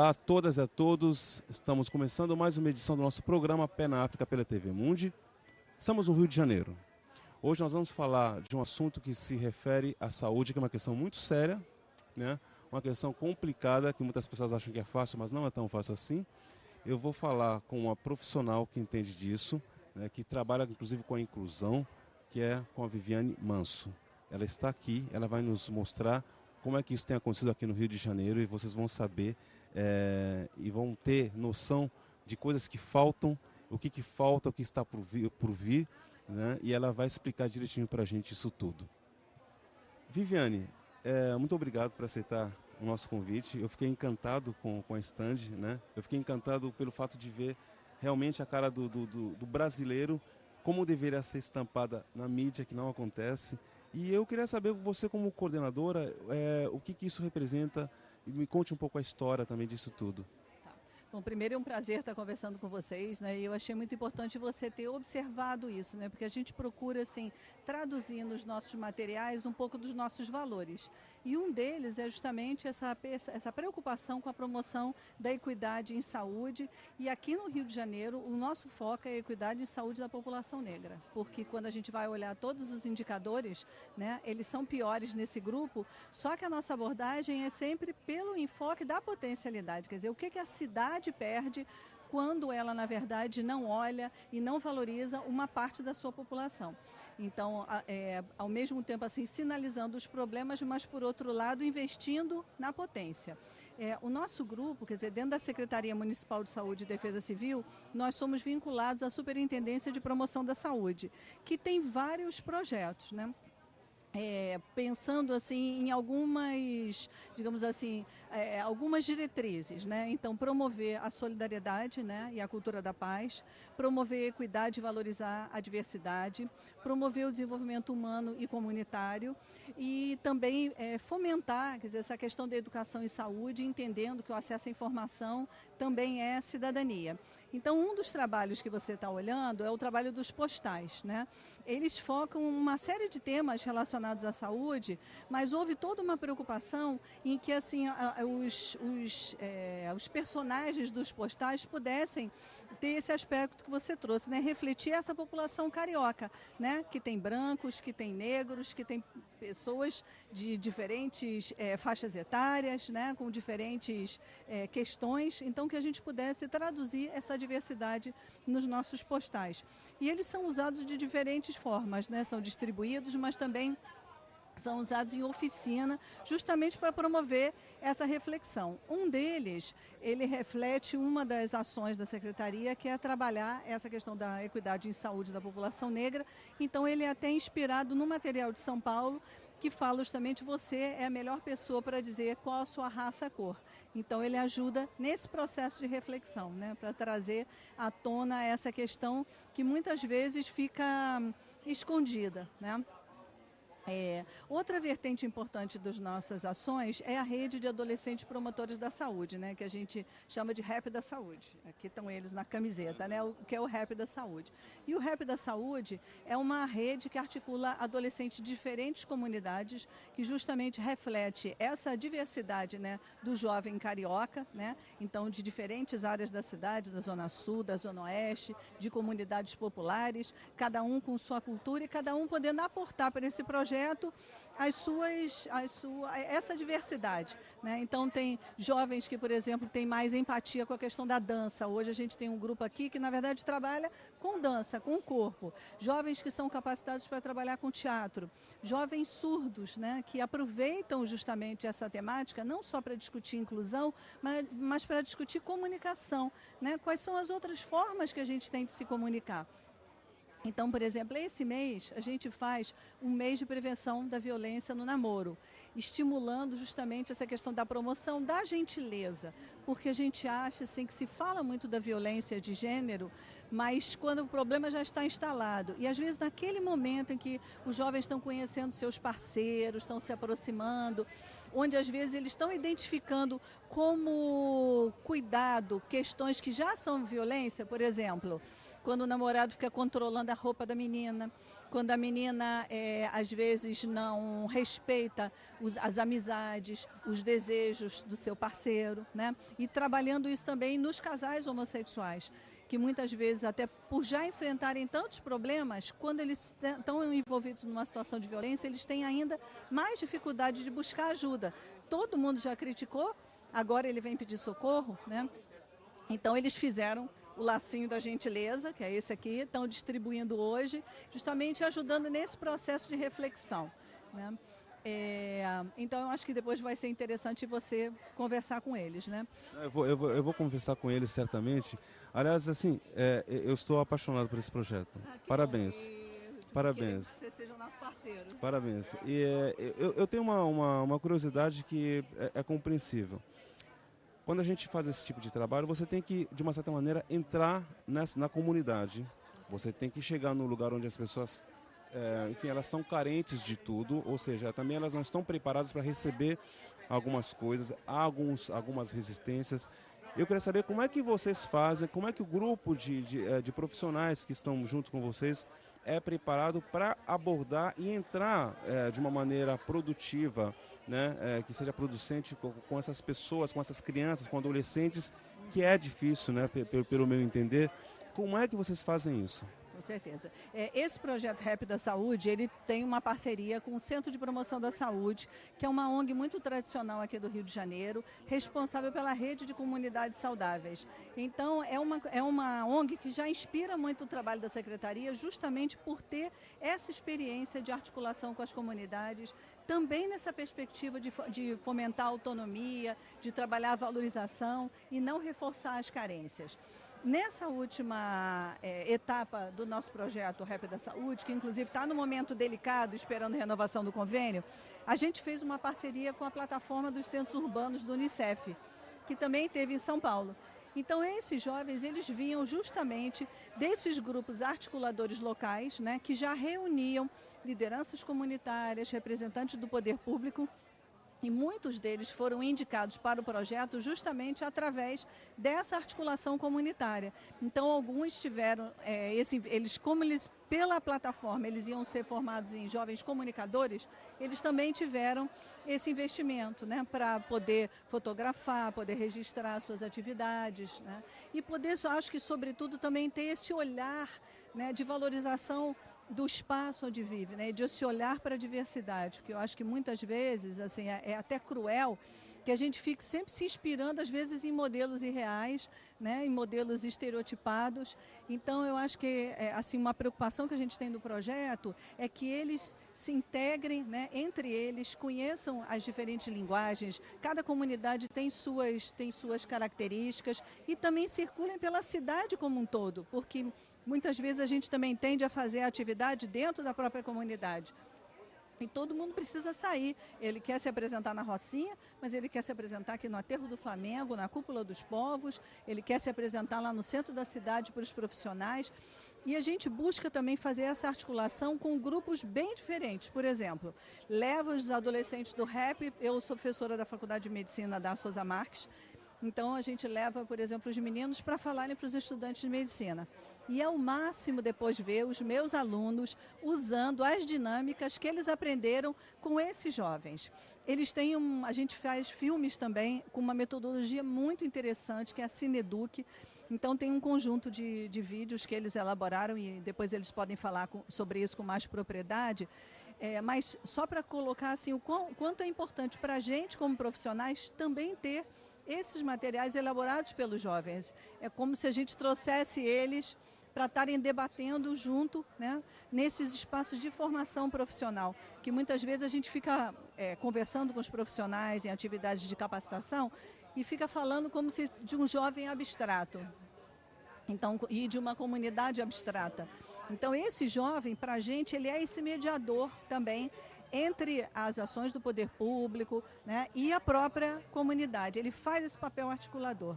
Olá a todas e a todos, estamos começando mais uma edição do nosso programa Pé na África pela TV Mundi. Estamos no Rio de Janeiro. Hoje nós vamos falar de um assunto que se refere à saúde, que é uma questão muito séria, né? Uma questão complicada, que muitas pessoas acham que é fácil, mas não é tão fácil assim. Eu vou falar com uma profissional que entende disso, né, que trabalha inclusive com a inclusão, que é com a Viviane Manso. Ela está aqui, ela vai nos mostrar como é que isso tem acontecido aqui no Rio de Janeiro e vocês vão saber e vão ter noção de coisas que faltam, o que falta, o que está por vir, né? E ela vai explicar direitinho para a gente isso tudo. Viviane, muito obrigado por aceitar o nosso convite. Eu fiquei encantado com a stand, né? Eu fiquei encantado pelo fato de ver realmente a cara do brasileiro, como deveria ser estampada na mídia, que não acontece. E eu queria saber, você como coordenadora, o que isso representa, e me conte um pouco a história também disso tudo. Bom, primeiro é um prazer estar conversando com vocês, né? E eu achei muito importante você ter observado isso, né? Porque a gente procura, assim, traduzir nos nossos materiais um pouco dos nossos valores. E um deles é justamente essa preocupação com a promoção da equidade em saúde. E aqui no Rio de Janeiro, o nosso foco é a equidade em saúde da população negra. Porque quando a gente vai olhar todos os indicadores, né? Eles são piores nesse grupo, só que a nossa abordagem é sempre pelo enfoque da potencialidade. Quer dizer, o que a cidade perde quando ela, na verdade, não olha e não valoriza uma parte da sua população. Então, ao mesmo tempo, assim, sinalizando os problemas, mas, por outro lado, investindo na potência. O nosso grupo, quer dizer, dentro da Secretaria Municipal de Saúde e Defesa Civil, nós somos vinculados à Superintendência de Promoção da Saúde, que tem vários projetos, né? Pensando assim em algumas, digamos assim, algumas diretrizes, né? Então, promover a solidariedade, né, e a cultura da paz, promover a equidade e valorizar a diversidade, promover o desenvolvimento humano e comunitário e também fomentar, quer dizer, essa questão da educação e saúde, entendendo que o acesso à informação também é cidadania. Então, um dos trabalhos que você está olhando é o trabalho dos postais, né? Eles focam uma série de temas relacionados à saúde, mas houve toda uma preocupação em que assim os personagens dos postais pudessem ter esse aspecto que você trouxe, né? Refletir essa população carioca, né? Que tem brancos, que tem negros, que tem pessoas de diferentes faixas etárias, né? Com diferentes questões, então que a gente pudesse traduzir essa diversidade nos nossos postais. E eles são usados de diferentes formas, né? São distribuídos, mas também são usados em oficina, justamente para promover essa reflexão. Um deles, ele reflete uma das ações da Secretaria, que é trabalhar essa questão da equidade em saúde da população negra. Então, ele é até inspirado no material de São Paulo, que fala justamente você é a melhor pessoa para dizer qual a sua raça, a cor. Então, ele ajuda nesse processo de reflexão, né, para trazer à tona essa questão que muitas vezes fica escondida, né? Outra vertente importante das nossas ações é a rede de adolescentes promotores da saúde, né, que a gente chama de Rap da Saúde. Aqui estão eles na camiseta, né, que é o Rap da Saúde. E o Rap da Saúde é uma rede que articula adolescentes de diferentes comunidades, que justamente reflete essa diversidade, né, do jovem carioca, né, então de diferentes áreas da cidade, da Zona Sul, da Zona Oeste, de comunidades populares, cada um com sua cultura e cada um podendo aportar para esse projeto essa diversidade, né? Então tem jovens que, por exemplo, têm mais empatia com a questão da dança. Hoje a gente tem um grupo aqui que, na verdade, trabalha com dança, com o corpo. Jovens que são capacitados para trabalhar com teatro. Jovens surdos, né, que aproveitam justamente essa temática, não só para discutir inclusão, mas para discutir comunicação, né? Quais são as outras formas que a gente tem de se comunicar. Então, por exemplo, esse mês a gente faz um mês de prevenção da violência no namoro, estimulando justamente essa questão da promoção da gentileza, porque a gente acha assim, que se fala muito da violência de gênero, mas quando o problema já está instalado, e às vezes naquele momento em que os jovens estão conhecendo seus parceiros, estão se aproximando, onde às vezes eles estão identificando como cuidado questões que já são violência, por exemplo, quando o namorado fica controlando a roupa da menina, quando a menina às vezes não respeita as amizades, os desejos do seu parceiro, né? E trabalhando isso também nos casais homossexuais, que muitas vezes, até por já enfrentarem tantos problemas, quando eles estão envolvidos numa situação de violência, eles têm ainda mais dificuldade de buscar ajuda. Todo mundo já criticou, agora ele vem pedir socorro, né? Então eles fizeram o lacinho da gentileza, que é esse aqui, estão distribuindo hoje, justamente ajudando nesse processo de reflexão, né? Então eu acho que depois vai ser interessante você conversar com eles, né? Eu vou conversar com eles certamente. Aliás, assim, eu estou apaixonado por esse projeto. Parabéns. Parabéns. Que você seja o nosso parceiro. Parabéns. E eu tenho uma curiosidade que é compreensível. Quando a gente faz esse tipo de trabalho, você tem que, de uma certa maneira, entrar na comunidade. Você tem que chegar no lugar onde as pessoas, enfim, elas são carentes de tudo, ou seja, também elas não estão preparadas para receber algumas coisas, algumas resistências. Eu queria saber como é que vocês fazem, como é que o grupo de profissionais que estão junto com vocês é preparado para abordar e entrar de uma maneira produtiva, né, que seja producente com essas pessoas, com essas crianças, com adolescentes, que é difícil, né, pelo meu entender. Como é que vocês fazem isso? Com certeza. Esse projeto Rap da Saúde, ele tem uma parceria com o Centro de Promoção da Saúde, que é uma ONG muito tradicional aqui do Rio de Janeiro, responsável pela rede de comunidades saudáveis. Então, é uma ONG que já inspira muito o trabalho da Secretaria, justamente por ter essa experiência de articulação com as comunidades, também nessa perspectiva de fomentar a autonomia, de trabalhar a valorização e não reforçar as carências. Nessa última etapa do nosso projeto Rap da Saúde, que inclusive está no momento delicado, esperando renovação do convênio, a gente fez uma parceria com a plataforma dos centros urbanos do Unicef, que também teve em São Paulo. Então, esses jovens, eles vinham justamente desses grupos articuladores locais, né, que já reuniam lideranças comunitárias, representantes do poder público, e muitos deles foram indicados para o projeto justamente através dessa articulação comunitária. Então, alguns tiveram, pela plataforma, eles iam ser formados em jovens comunicadores, eles também tiveram esse investimento, né, para poder fotografar, poder registrar suas atividades, né, e poder, acho que, sobretudo, também ter esse olhar, né, de valorização do espaço onde vive, né, de se olhar para a diversidade, porque eu acho que muitas vezes assim, é até cruel que a gente fique sempre se inspirando, às vezes, em modelos irreais, né, em modelos estereotipados. Então, eu acho que assim, uma preocupação que a gente tem do projeto é que eles se integrem, né, entre eles, conheçam as diferentes linguagens, cada comunidade tem suas características e também circulem pela cidade como um todo, porque muitas vezes a gente também tende a fazer a atividade dentro da própria comunidade. E todo mundo precisa sair. Ele quer se apresentar na Rocinha, mas ele quer se apresentar aqui no Aterro do Flamengo, na Cúpula dos Povos, ele quer se apresentar lá no centro da cidade para os profissionais. E a gente busca também fazer essa articulação com grupos bem diferentes. Por exemplo, leva os adolescentes do rap, eu sou professora da Faculdade de Medicina da Souza Marques, então a gente leva, por exemplo, os meninos para falarem para os estudantes de medicina. E é o máximo depois ver os meus alunos usando as dinâmicas que eles aprenderam com esses jovens. A gente faz filmes também com uma metodologia muito interessante, que é a Cineduc. Então tem um conjunto de vídeos que eles elaboraram e depois eles podem falar sobre isso com mais propriedade. Mas só para colocar assim, o quanto é importante para a gente como profissionais também ter esses materiais elaborados pelos jovens. É como se a gente trouxesse eles para estarem debatendo junto, né, nesses espaços de formação profissional, que muitas vezes a gente fica conversando com os profissionais em atividades de capacitação e fica falando como se de um jovem abstrato, então, e de uma comunidade abstrata. Então, esse jovem, para a gente, ele é esse mediador também entre as ações do poder público, né, e a própria comunidade. Ele faz esse papel articulador.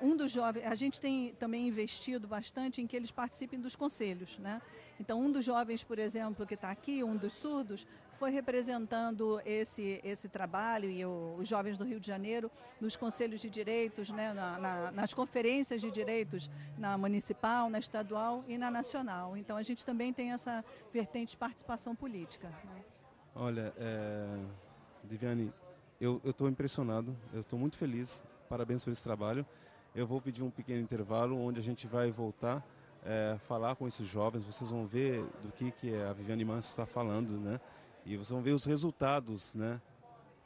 Um dos jovens, a gente tem também investido bastante em que eles participem dos conselhos, né? Então, um dos jovens, por exemplo, que está aqui, um dos surdos, foi representando esse trabalho e os jovens do Rio de Janeiro nos conselhos de direitos, né, nas conferências de direitos, na municipal, na estadual e na nacional. Então, a gente também tem essa vertente de participação política, né? Olha, Viviane, eu estou impressionado, eu estou muito feliz, parabéns por esse trabalho. Eu vou pedir um pequeno intervalo onde a gente vai voltar falar com esses jovens, vocês vão ver do que a Viviane Manso está falando, né? E vocês vão ver os resultados, né?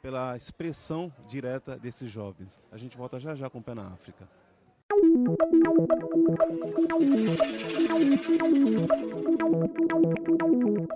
Pela expressão direta desses jovens. A gente volta já já com o Pé na África.